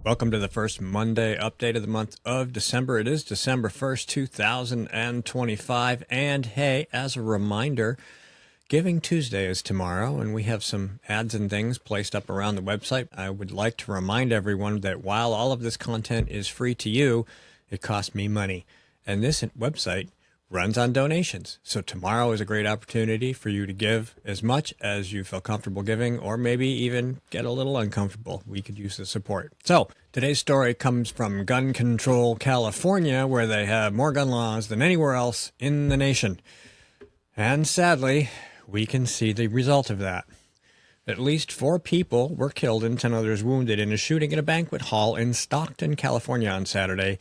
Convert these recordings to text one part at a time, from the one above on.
Welcome to the first Monday update of the month of December. It is December 1st, 2025. And hey, as a reminder, Giving Tuesday is tomorrow, and we have some ads and things placed up around the website. I would like to remind everyone that while all of this content is free to you, it costs me money. And this website runs on donations. So tomorrow is a great opportunity for you to give as much as you feel comfortable giving, or maybe even get a little uncomfortable. We could use the support. So today's story comes from Gun Control California, where they have more gun laws than anywhere else in the nation. And sadly, we can see the result of that. At least 4 people were killed and 10 others wounded in a shooting at a banquet hall in Stockton, California on Saturday,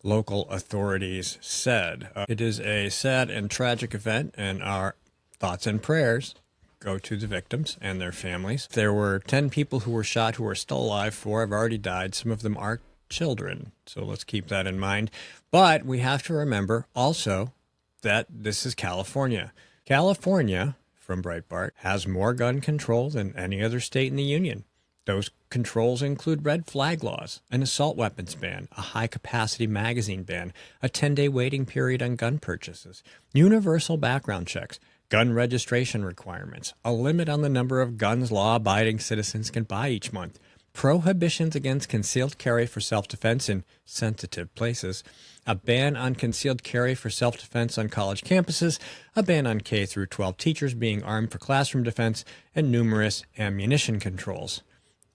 local authorities said. It is a sad and tragic event, and our thoughts and prayers go to the victims and their families. There were 10 people who were shot who are still alive. 4 have already died. Some of them are children, so let's keep that in mind. But we have to remember also that this is California. California, from Breitbart, has more gun control than any other state in the union. Those controls include red flag laws, an assault weapons ban, a high-capacity magazine ban, a 10-day waiting period on gun purchases, universal background checks, gun registration requirements, a limit on the number of guns law-abiding citizens can buy each month, prohibitions against concealed carry for self-defense in sensitive places, a ban on concealed carry for self-defense on college campuses, a ban on K-12 teachers being armed for classroom defense, and numerous ammunition controls.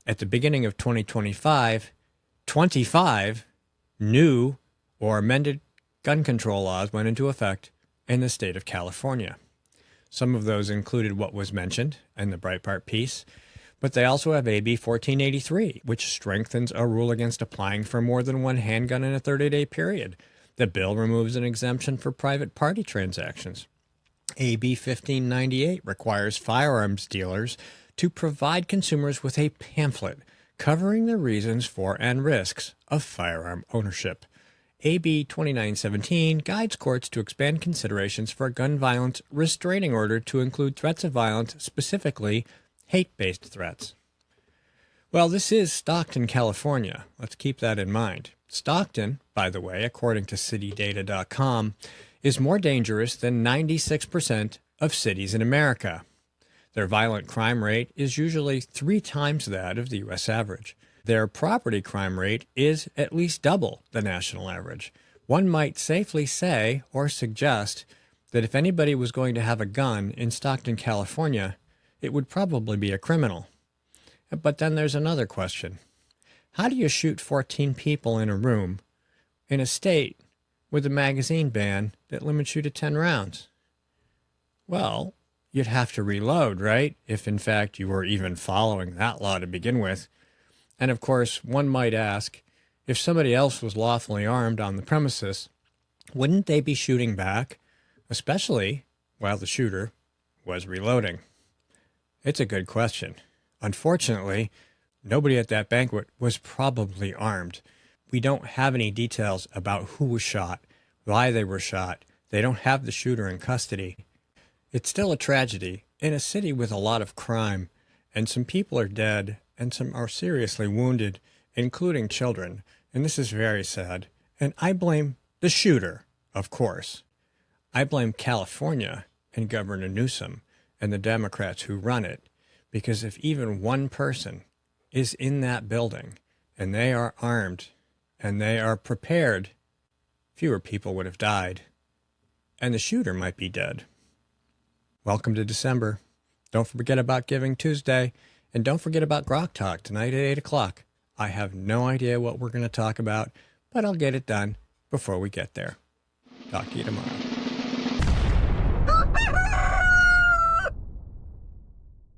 At the beginning of 2025, 25 new or amended gun control laws went into effect in the state of California. Some of those included what was mentioned in the Breitbart piece, but they also have AB 1483, which strengthens a rule against applying for more than one handgun in a 30-day period. The bill removes an exemption for private party transactions. AB 1598 requires firearms dealers to provide consumers with a pamphlet covering the reasons for and risks of firearm ownership. AB 2917 guides courts to expand considerations for a gun violence restraining order to include threats of violence, specifically hate-based threats. Well, this is Stockton, California. Let's keep that in mind. Stockton, by the way, according to citydata.com, is more dangerous than 96% of cities in America. Their violent crime rate is usually 3 times that of the U.S. average. Their property crime rate is at least double the national average. One might safely say or suggest that if anybody was going to have a gun in Stockton, California, it would probably be a criminal. But then there's another question. How do you shoot 14 people in a room in a state with a magazine ban that limits you to 10 rounds? Well, you'd have to reload, right? If in fact you were even following that law to begin with. And of course, one might ask, if somebody else was lawfully armed on the premises, wouldn't they be shooting back, especially while the shooter was reloading? It's a good question. Unfortunately, nobody at that banquet was probably armed. We don't have any details about who was shot, why they were shot. They don't have the shooter in custody. It's still a tragedy in a city with a lot of crime, and some people are dead and some are seriously wounded, including children, and this is very sad. And I blame the shooter, of course. I blame California and Governor Newsom and the Democrats who run it, because if even one person is in that building and they are armed and they are prepared, fewer people would have died, and the shooter might be dead. Welcome to December. Don't forget about Giving Tuesday, and don't forget about Grok Talk tonight at 8 o'clock. I have no idea what we're going to talk about, but I'll get it done before we get there. Talk to you tomorrow.